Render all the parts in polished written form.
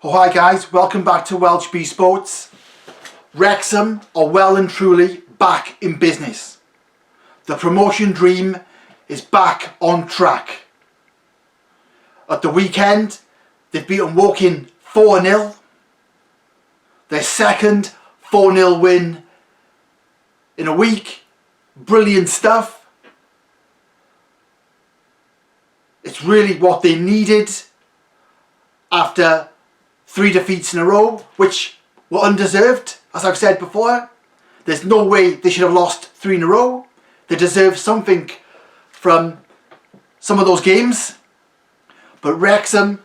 Oh hi guys, welcome back to Welsh Bee Sports. Wrexham are well and truly back in business. The promotion dream is back on track. At the weekend, they've beaten Woking 4-0. Their second 4-0 win in a week. Brilliant stuff. It's really what they needed after 3 defeats in a row, which were undeserved, as I've said before. There's no way they should have lost 3 in a row. They deserve something from some of those games. But Wrexham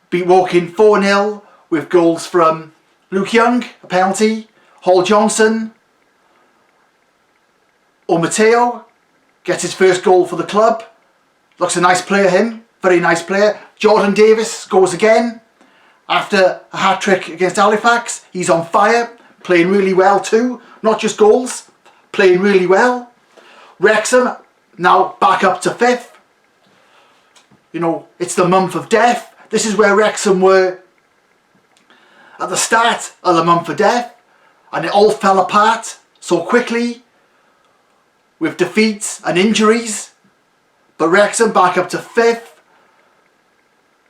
beat Woking 4-0 with goals from Luke Young, a penalty, Hall Johnson, Mateo gets his first goal for the club. Looks a nice player, him. Very nice player. Jordan Davis scores again. After a hat-trick against Halifax, he's on fire. Playing really well too. Not just goals. Playing really well. Wrexham now back up to 5th. You know, it's the month of death. This is where Wrexham were at the start of the month of death. And it all fell apart so quickly with defeats and injuries. But Wrexham back up to 5th.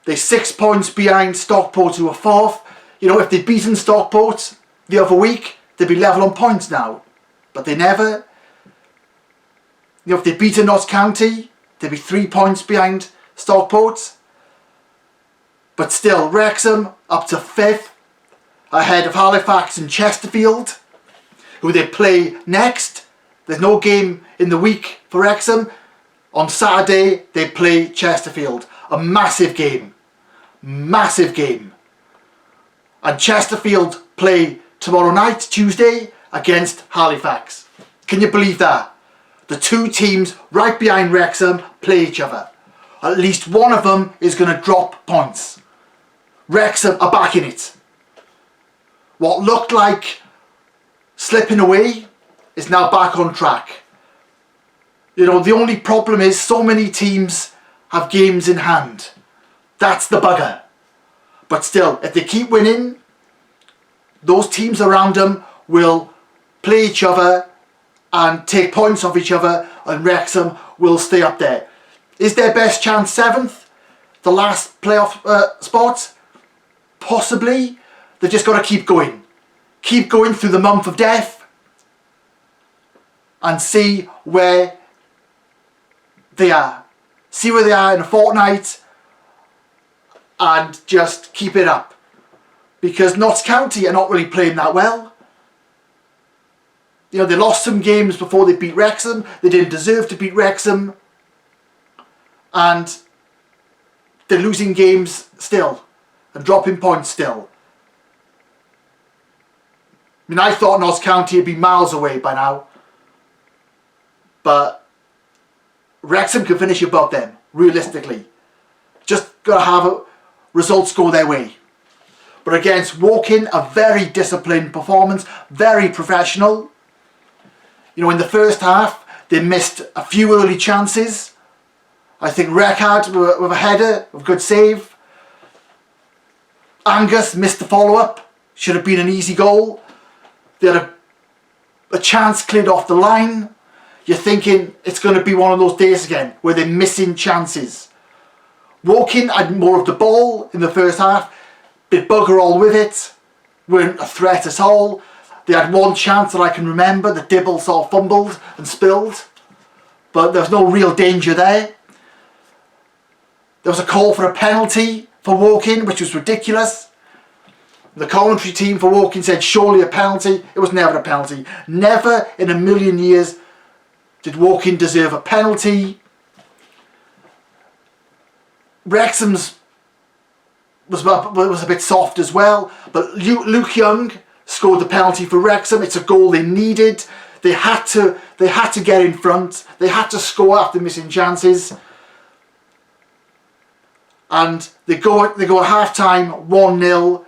They're 6 points behind Stockport, who are 4th. You know, if they'd beaten Stockport the other week, they'd be level on points now. But they never. You know, if they'd beaten Notts County, they'd be 3 points behind Stockport. But still, Wrexham up to 5th, ahead of Halifax and Chesterfield, who they play next. There's no game in the week for Wrexham. On Saturday, they play Chesterfield. A massive game. Massive game. And Chesterfield play tomorrow night, Tuesday, against Halifax. Can you believe that? The 2 teams right behind Wrexham play each other. At least one of them is going to drop points. Wrexham are back in it. What looked like slipping away is now back on track. You know, the only problem is so many teams have games in hand. That's the bugger. But still, if they keep winning, those teams around them will play each other and take points off each other, and Wrexham will stay up there. Is their best chance 7th? The last playoff spot? Possibly. They've just got to keep going. Keep going through the month of death and see where they are. See where they are in a fortnight and just keep it up. Because Notts County are not really playing that well. You know, they lost some games before they beat Wrexham. They didn't deserve to beat Wrexham. And they're losing games still. And dropping points still. I mean, I thought Notts County would be miles away by now. But Wrexham can finish above them, realistically. Just got to have results go their way. But against Woking, a very disciplined performance, very professional. You know, in the first half, they missed a few early chances. I think Reckard with a header, a good save. Angus missed the follow-up. Should have been an easy goal. They had a chance cleared off the line. You're thinking it's going to be one of those days again where they're missing chances. Woking had more of the ball in the first half. Bit bugger all with it. Weren't a threat at all. They had one chance that I can remember. The Dibble sort of fumbled and spilled. But there was no real danger there. There was a call for a penalty for Woking, which was ridiculous. The commentary team for Woking said surely a penalty. It was never a penalty. Never in a million years did Woking deserve a penalty. Wrexham's was a bit soft as well, but Luke Young scored the penalty for Wrexham. It's a goal they needed. They had to get in front. They had to score after missing chances. And they go at half-time 1-0,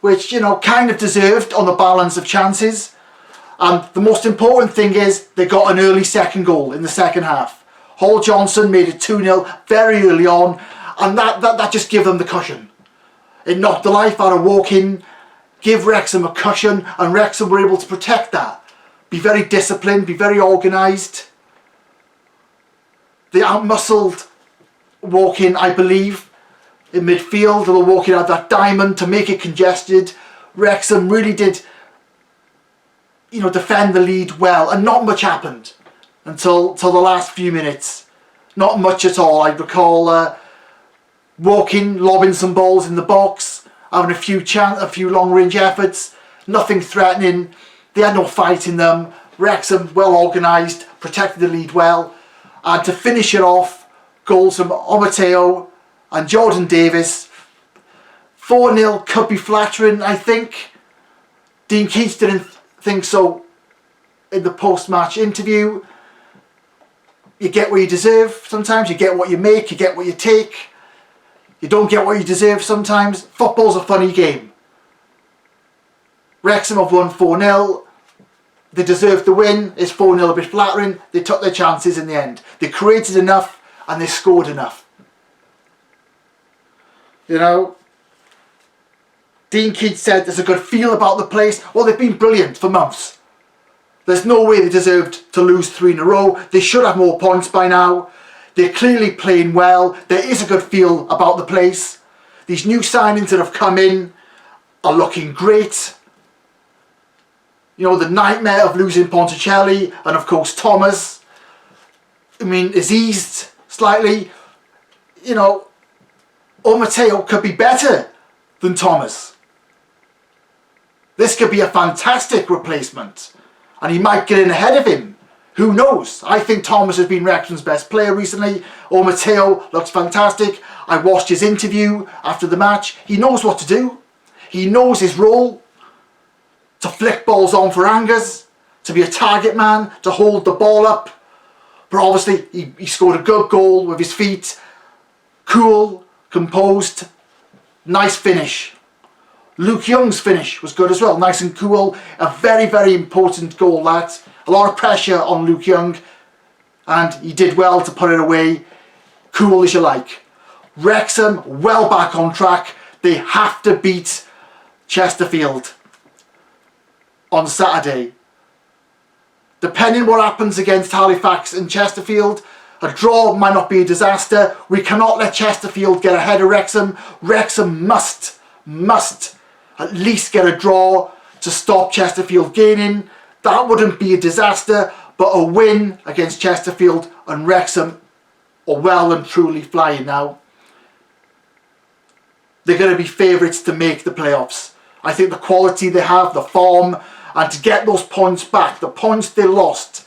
which, you know, kind of deserved on the balance of chances. And the most important thing is they got an early second goal in the second half. Hall Johnson made it 2-0 very early on, and that just gave them the cushion. It knocked the life out of Woking, give Wrexham a cushion, and Wrexham were able to protect that. Be very disciplined, be very organised. They outmuscled Woking, I believe, in midfield. Although Woking had that diamond to make it congested. Wrexham really did, defend the lead well, and not much happened until the last few minutes. Not much at all. I recall Woking lobbing some balls in the box, having a few long-range efforts, nothing threatening. They had no fight in them. Wrexham, well organised, protected the lead well. And to finish it off, goals from Omateo and Jordan Davis. 4-0 could be flattering, I think. Dean Keats didn't think so in the post-match interview. You get what you deserve sometimes. You get what you make. You get what you take. You don't get what you deserve sometimes. Football's a funny game. Wrexham have won 4-0. They deserved the win. Is 4-0 a bit flattering? They took their chances in the end. They created enough and they scored enough. Dean Keats said there's a good feel about the place. Well, they've been brilliant for months. There's no way they deserved to lose 3 in a row. They should have more points by now. They're clearly playing well. There is a good feel about the place. These new signings that have come in are looking great. The nightmare of losing Ponticelli and of course Thomas, is eased slightly. Omateo could be better than Thomas. This could be a fantastic replacement. And he might get in ahead of him. Who knows? I think Thomas has been Wrexham's best player recently. Omateo looks fantastic. I watched his interview after the match. He knows what to do. He knows his role. To flick balls on for Angers. To be a target man. To hold the ball up. But obviously he scored a good goal with his feet. Cool. Composed. Nice finish. Luke Young's finish was good as well. Nice and cool. A very, very important goal, that. A lot of pressure on Luke Young. And he did well to put it away. Cool as you like. Wrexham, well back on track. They have to beat Chesterfield on Saturday. Depending what happens against Halifax and Chesterfield, a draw might not be a disaster. We cannot let Chesterfield get ahead of Wrexham. Wrexham must at least get a draw to stop Chesterfield gaining. That wouldn't be a disaster, but a win against Chesterfield and Wrexham are well and truly flying now. They're going to be favourites to make the playoffs. I think the quality they have, the form, and to get those points back, the points they lost,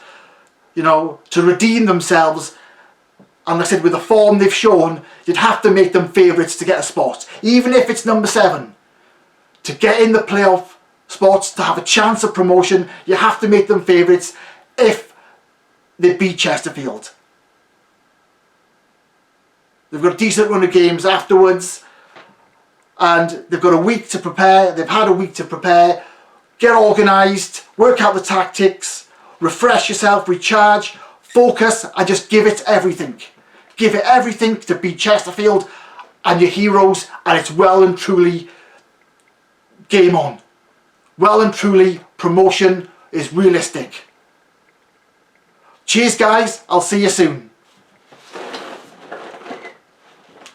to redeem themselves. And like I said, with the form they've shown, you'd have to make them favourites to get a spot. Even if it's number 7. To get in the playoff spots, to have a chance of promotion, you have to make them favourites if they beat Chesterfield. They've got a decent run of games afterwards. And they've got a week to prepare. They've had a week to prepare. Get organised. Work out the tactics. Refresh yourself. Recharge. Focus. And just give it everything. Give it everything to beat Chesterfield and your heroes. And it's well and truly game on. Well and truly promotion is realistic. Cheers guys. I'll see you soon.